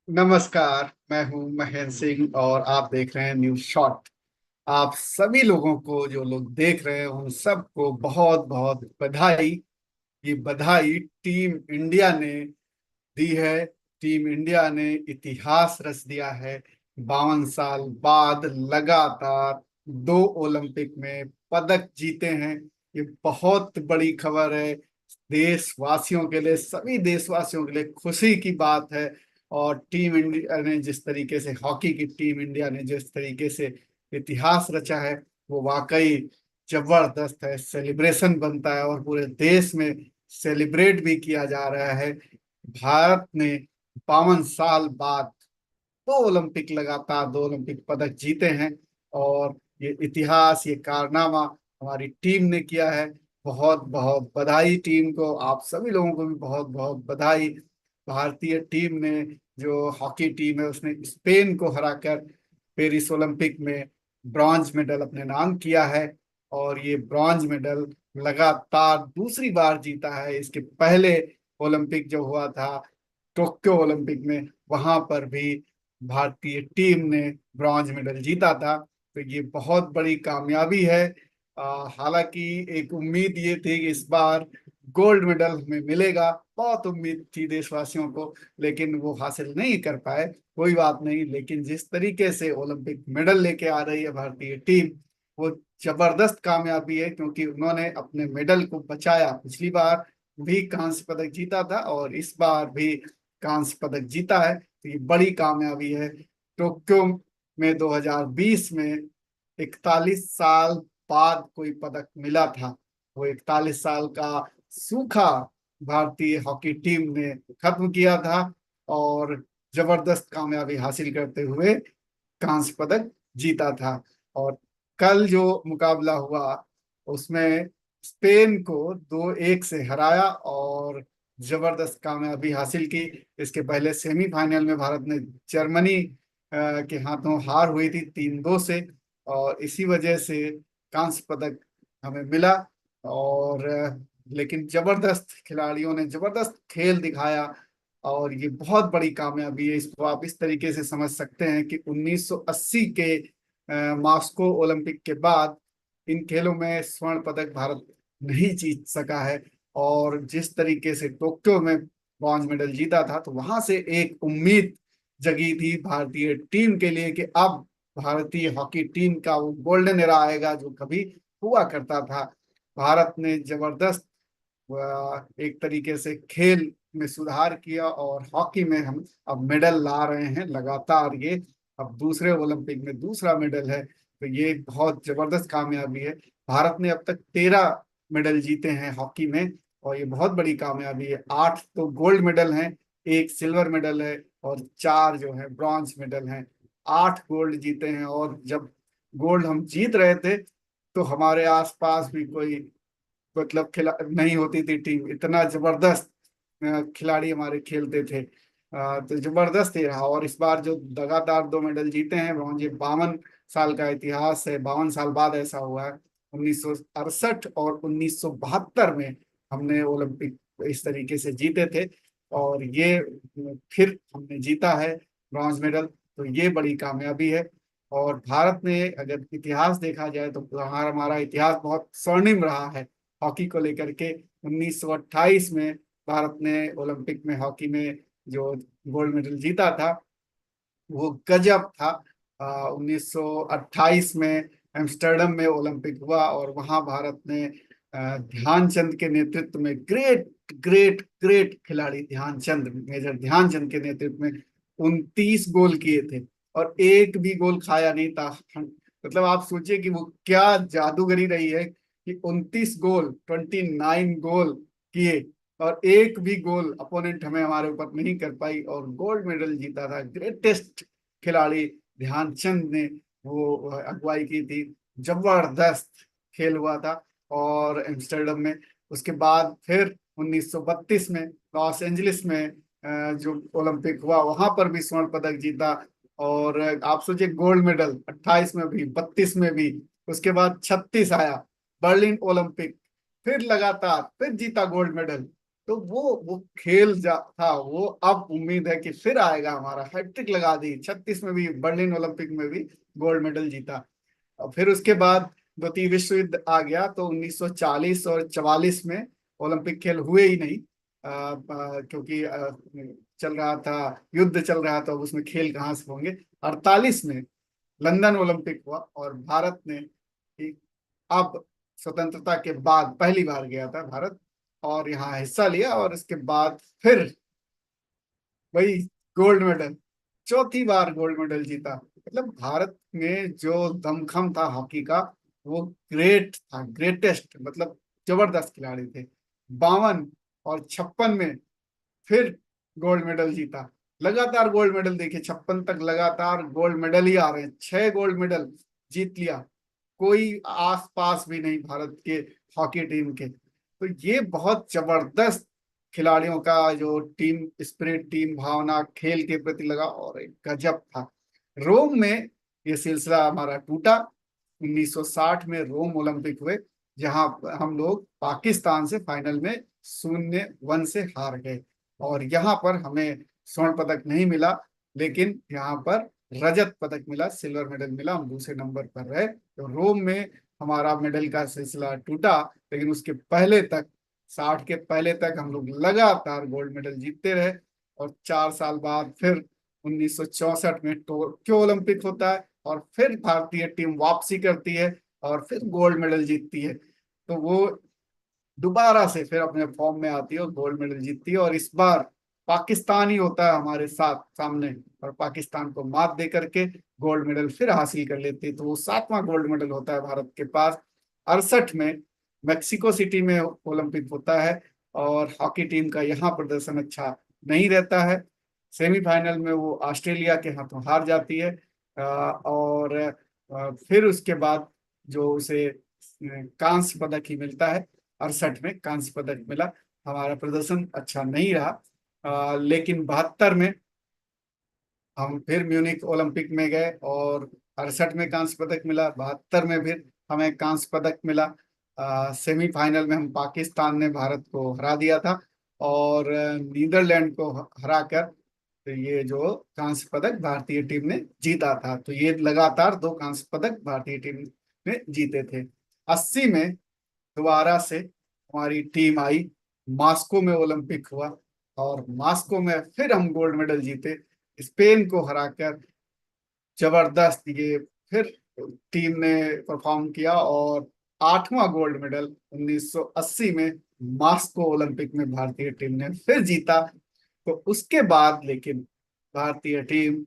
नमस्कार। मैं हूं महेंद्र सिंह और आप देख रहे हैं न्यूज शॉट। आप सभी लोगों को, जो लोग देख रहे हैं, उन सबको बहुत बहुत बधाई। ये बधाई टीम इंडिया ने दी है। टीम इंडिया ने इतिहास रच दिया है। 52 साल बाद लगातार 2 ओलंपिक में पदक जीते हैं। ये बहुत बड़ी खबर है देशवासियों के लिए, सभी देशवासियों के लिए खुशी की बात है। और टीम इंडिया ने जिस तरीके से, हॉकी की टीम इंडिया ने जिस तरीके से इतिहास रचा है, वो वाकई जबरदस्त है। सेलिब्रेशन बनता है और पूरे देश में सेलिब्रेट भी किया जा रहा है। भारत ने 52 साल बाद 2 ओलंपिक, लगातार 2 ओलंपिक पदक जीते हैं। और ये इतिहास, ये कारनामा हमारी टीम ने किया है। बहुत बहुत बधाई टीम को, आप सभी लोगों को भी बहुत बहुत बधाई। भारतीय टीम ने, जो हॉकी टीम है, उसने स्पेन को हराकर पेरिस ओलंपिक में ब्रॉन्ज मेडल अपने नाम किया है। और ये ब्रॉन्ज मेडल लगातार दूसरी बार जीता है। इसके पहले ओलंपिक जो हुआ था, टोक्यो ओलंपिक में, वहां पर भी भारतीय टीम ने ब्रॉन्ज मेडल जीता था। तो ये बहुत बड़ी कामयाबी है। हालांकि एक उम्मीद ये थी कि इस बार गोल्ड मेडल हमें मिलेगा, बहुत उम्मीद थी देशवासियों को, लेकिन वो हासिल नहीं कर पाए। कोई बात नहीं, लेकिन जिस तरीके से ओलंपिक मेडल लेके आ रही है भारतीय टीम, वो जबरदस्त कामयाबी है, क्योंकि उन्होंने अपने मेडल को बचाया। पिछली बार भी कांस्य पदक जीता था और इस बार भी कांस्य पदक जीता है, तो ये बड़ी कामयाबी है। टोक्यो में 2020 में 41 साल बाद कोई पदक मिला था। वो 41 साल का सूखा भारतीय हॉकी टीम ने खत्म किया था और जबरदस्त कामयाबी हासिल करते हुए कांस्य पदक जीता था। और कल जो मुकाबला हुआ, उसमें स्पेन को 2-1 से हराया और जबरदस्त कामयाबी हासिल की। इसके पहले सेमीफाइनल में भारत ने जर्मनी के हाथों हार हुई थी 3-2 से, और इसी वजह से कांस्य पदक हमें मिला। और लेकिन जबरदस्त खिलाड़ियों ने जबरदस्त खेल दिखाया और ये बहुत बड़ी कामयाबी है। इसको आप इस तरीके से समझ सकते हैं कि 1980 के मॉस्को ओलंपिक के बाद इन खेलों में स्वर्ण पदक भारत नहीं जीत सका है। और जिस तरीके से टोक्यो में ब्रॉन्ज मेडल जीता था, तो वहां से एक उम्मीद जगी थी भारतीय टीम के लिए कि अब भारतीय हॉकी टीम का वो गोल्डन एरा आएगा जो कभी हुआ करता था। भारत ने जबरदस्त एक तरीके से खेल में सुधार किया और हॉकी में हम अब मेडल ला रहे हैं लगातार। ये अब दूसरे ओलंपिक में दूसरा मेडल है, तो ये बहुत जबरदस्त कामयाबी है। भारत ने अब तक 13 मेडल जीते हैं हॉकी में, और ये बहुत बड़ी कामयाबी है। 8 तो गोल्ड मेडल हैं, एक सिल्वर मेडल है और 4 जो है ब्रॉन्ज मेडल हैं। 8 गोल्ड जीते हैं। और जब गोल्ड हम जीत रहे थे, तो हमारे आसपास भी कोई, मतलब खिला नहीं होती थी टीम, इतना जबरदस्त खिलाड़ी हमारे खेलते थे। तो जबरदस्त ही रहा। और इस बार जो लगातार 2 मेडल जीते हैं ब्रॉन्ज, ये 52 साल का इतिहास है। 52 साल बाद ऐसा हुआ है। 1968 और 1972 में हमने ओलंपिक इस तरीके से जीते थे, और ये फिर हमने जीता है ब्रॉन्ज मेडल। तो ये बड़ी कामयाबी है। और भारत ने, अगर इतिहास देखा जाए, तो हमारा हमारा इतिहास बहुत स्वर्णिम रहा है हॉकी को लेकर के। 1928 में भारत ने ओलंपिक में हॉकी में जो गोल्ड मेडल जीता था, वो गजब था। 1928 में एम्स्टर्डम में ओलंपिक हुआ और वहां भारत ने ध्यानचंद के नेतृत्व में, ग्रेट ग्रेट ग्रेट खिलाड़ी ध्यानचंद, मेजर ध्यानचंद के नेतृत्व में 29 गोल किए थे और एक भी गोल खाया नहीं था। मतलब आप सोचिए कि वो क्या जादूगरी रही है कि 29 गोल, 29 गोल किए और एक भी गोल अपोनेंट हमें हमारे ऊपर नहीं कर पाई और गोल्ड मेडल जीता था। ग्रेटेस्ट खिलाड़ी ध्यानचंद ने वो अगुवाई की थी। जबरदस्त खेल हुआ था। और एम्स्टर्डम में, उसके बाद फिर 1932 में लॉस एंजलिस में जो ओलंपिक हुआ, वहां पर भी स्वर्ण पदक जीता। और आप सोचिए, गोल्ड मेडल 28 में भी, 32 में भी, उसके बाद 36 आया बर्लिन ओलंपिक, फिर लगातार फिर जीता गोल्ड मेडल। तो वो खेल जा था वो, अब उम्मीद है कि फिर आएगा हमारा। हैट्रिक लगा दी, 36 में भी, बर्लिन ओलंपिक में भी गोल्ड मेडल जीता। और फिर उसके बाद द्वितीय विश्व युद्ध आ गया, तो 1940 और 44 में ओलंपिक खेल हुए ही नहीं। क्योंकि चल रहा था, युद्ध चल रहा था, उसमें खेल कहाँ से होंगे। 48 में लंदन ओलंपिक हुआ, और भारत ने अब स्वतंत्रता के बाद पहली बार गया था भारत, और यहाँ हिस्सा लिया, और इसके बाद फिर वही गोल्ड मेडल, चौथी बार गोल्ड मेडल जीता। मतलब भारत में जो दमखम था हॉकी का, वो ग्रेट था, ग्रेटेस्ट, मतलब जबरदस्त खिलाड़ी थे। 52 और 56 में फिर गोल्ड मेडल जीता। लगातार गोल्ड मेडल, देखिए 56 तक लगातार गोल्ड मेडल ही आ रहे हैं, 6 गोल्ड मेडल जीत लिया। कोई आस पास भी नहीं भारत के हॉकी टीम के। तो ये बहुत जबरदस्त खिलाड़ियों का जो टीम स्पिरिट, टीम भावना, खेल के प्रति लगा, और एक गजब था। रोम में ये सिलसिला हमारा टूटा। 1960 में रोम ओलंपिक हुए, जहां हम लोग पाकिस्तान से फाइनल में 0-1 से हार गए, और यहाँ पर हमें स्वर्ण पदक नहीं मिला, लेकिन यहाँ पर रजत पदक मिला, सिल्वर मेडल मिला, हम दूसरे नंबर पर रहे। तो रोम में हमारा मेडल का सिलसिला टूटा, लेकिन उसके पहले तक, 60 के पहले तक हम लोग लगातार गोल्ड मेडल जीतते रहे। और 4 साल बाद फिर 1964 में टोक्यो ओलंपिक होता है, और फिर भारतीय टीम वापसी करती है, और फिर गोल्ड मेडल जीतती है। तो वो दोबारा से फिर अपने फॉर्म में आती है और गोल्ड मेडल जीतती है, और इस बार पाकिस्तान ही होता है हमारे साथ सामने, और पाकिस्तान को मात दे करके गोल्ड मेडल फिर हासिल कर लेती है। तो वो 7वां गोल्ड मेडल होता है भारत के पास। 68 में मेक्सिको सिटी में ओलंपिक होता है, और हॉकी टीम का यहाँ प्रदर्शन अच्छा नहीं रहता है। सेमीफाइनल में वो ऑस्ट्रेलिया के हाथों हार जाती है। और फिर उसके बाद जो उसे कांस्य पदक ही मिलता है। 68 में कांस्य पदक मिला। हमारा प्रदर्शन अच्छा नहीं रहा। लेकिन 72 में हम फिर म्यूनिक ओलंपिक में गए, और 68 में कांस्य पदक मिला, 72 में फिर हमें कांस्य पदक मिला। सेमीफाइनल में हम, पाकिस्तान ने भारत को हरा दिया था, और नीदरलैंड को हराकर, तो ये जो कांस्य पदक भारतीय टीम ने जीता था। तो ये लगातार 2 कांस्य पदक भारतीय टीम ने जीते थे। 80 में दोबारा से हमारी टीम आई, मास्को में ओलंपिक हुआ, और मास्को में फिर हम गोल्ड मेडल जीते, स्पेन को हराकर। जबरदस्त ये फिर टीम ने परफॉर्म किया, और 8वां गोल्ड मेडल 1980 में मास्को ओलंपिक में भारतीय टीम ने फिर जीता। तो उसके बाद लेकिन भारतीय टीम,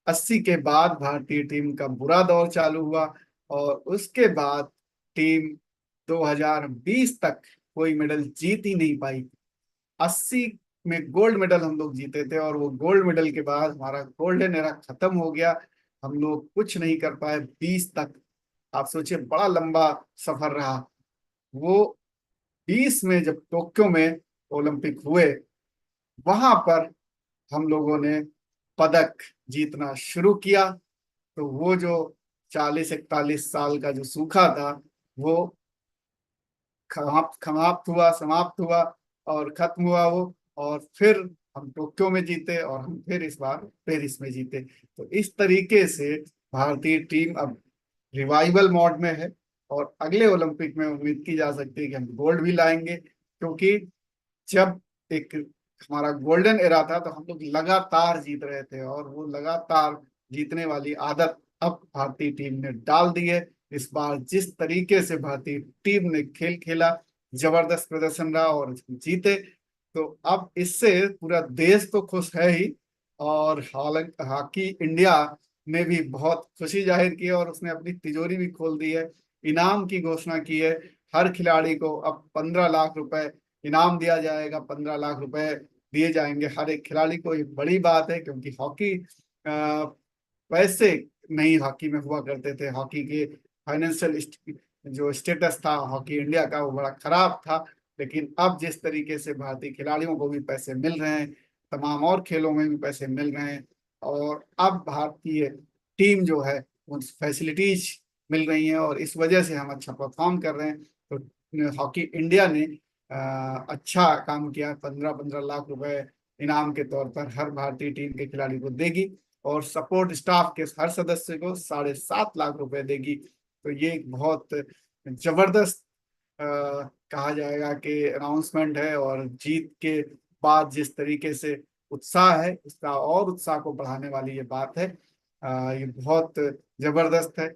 80 के बाद भारतीय टीम का बुरा दौर चालू हुआ, और उसके बाद टीम 2020 तक कोई मेडल जीत ही नहीं पाई। 80 में गोल्ड मेडल हम लोग जीते थे, और वो गोल्ड मेडल के बाद हमारा गोल्डन एरा खत्म हो गया। हम लोग कुछ नहीं कर पाए 20 तक। आप सोचिए, बड़ा लंबा सफर रहा वो। 20 में जब टोक्यो में ओलंपिक हुए, वहां पर हम लोगों ने पदक जीतना शुरू किया। तो वो जो 40-41 साल का जो सूखा था, वो समाप्त हुआ, और खत्म हुआ वो। और फिर हम टोक्यो में जीते, और हम फिर इस बार पेरिस में जीते। तो इस तरीके से भारतीय टीम अब रिवाइवल मोड में है, और अगले ओलंपिक में उम्मीद की जा सकती है कि हम गोल्ड भी लाएंगे, क्योंकि जब एक हमारा गोल्डन एरा था, तो हम लोग लगातार जीत रहे थे, और वो लगातार जीतने वाली आदत अब भारतीय टीम ने डाल दी है। इस बार जिस तरीके से भारतीय टीम ने खेल खेला, जबरदस्त प्रदर्शन रहा, और जीते। तो अब इससे पूरा देश तो खुश है ही, और हालांकि हॉकी इंडिया ने भी बहुत खुशी जाहिर की है, और उसने अपनी तिजोरी भी खोल दी है। इनाम की घोषणा की है। हर खिलाड़ी को अब 15 लाख रुपए इनाम दिया जाएगा, 15 लाख रुपए दिए जाएंगे हर एक खिलाड़ी को। ये बड़ी बात है, क्योंकि हॉकी पैसे नहीं हॉकी में हुआ करते थे। हॉकी के फाइनेंशियल जो स्टेटस था हॉकी इंडिया का, वो बड़ा खराब था। लेकिन अब जिस तरीके से भारतीय खिलाड़ियों को भी पैसे मिल रहे हैं, तमाम और खेलों में भी पैसे मिल रहे हैं, और अब भारतीय टीम जो है उन फैसिलिटीज मिल रही हैं, और इस वजह से हम अच्छा परफॉर्म कर रहे हैं। तो हॉकी इंडिया ने अच्छा काम किया। 15-15 लाख रुपए इनाम के तौर पर हर भारतीय टीम के खिलाड़ी को देगी, और सपोर्ट स्टाफ के हर सदस्य को 7.5 लाख रुपए देगी। तो ये एक बहुत जबरदस्त कहा जाएगा कि अनाउंसमेंट है। और जीत के बाद जिस तरीके से उत्साह है, उसका और उत्साह को बढ़ाने वाली ये बात है। ये बहुत जबरदस्त है।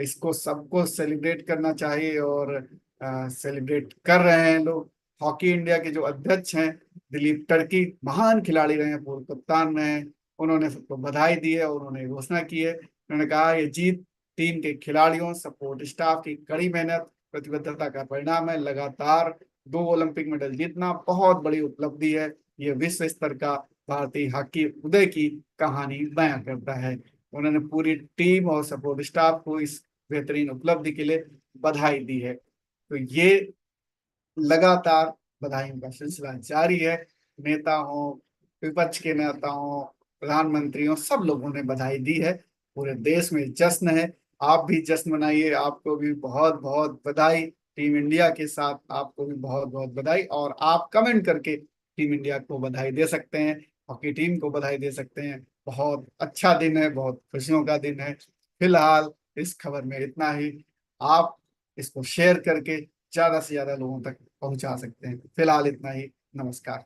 इसको सबको सेलिब्रेट करना चाहिए, और सेलिब्रेट कर रहे हैं लोग। हॉकी इंडिया के जो अध्यक्ष हैं दिलीप टर्की, महान खिलाड़ी रहे हैं, पूर्व कप्तान रहे हैं, उन्होंने सबको बधाई दी है और उन्होंने घोषणा की है। उन्होंने कहा ये जीत टीम के खिलाड़ियों, सपोर्ट स्टाफ की कड़ी मेहनत, प्रतिबद्धता का परिणाम है। लगातार 2 ओलंपिक मेडल जीतना बहुत बड़ी उपलब्धि है। ये विश्व स्तर का भारतीय हॉकी उदय की कहानी बयां करता है। उन्होंने पूरी टीम और सपोर्ट स्टाफ को इस बेहतरीन उपलब्धि के लिए बधाई दी है। तो ये लगातार बधाइयों का सिलसिला जारी है। नेता हो, विपक्ष के नेता हो, प्रधानमंत्रियों, सब लोगों ने बधाई दी है। पूरे देश में जश्न है। आप भी जश्न मनाइए। आपको भी बहुत बहुत बधाई। टीम इंडिया के साथ आपको भी बहुत बहुत बधाई। और आप कमेंट करके टीम इंडिया को बधाई दे सकते हैं, हॉकी टीम को बधाई दे सकते हैं। बहुत अच्छा दिन है, बहुत खुशियों का दिन है। फिलहाल इस खबर में इतना ही। आप इसको शेयर करके ज्यादा से ज्यादा लोगों तक पहुंचा सकते हैं। फिलहाल इतना ही। नमस्कार।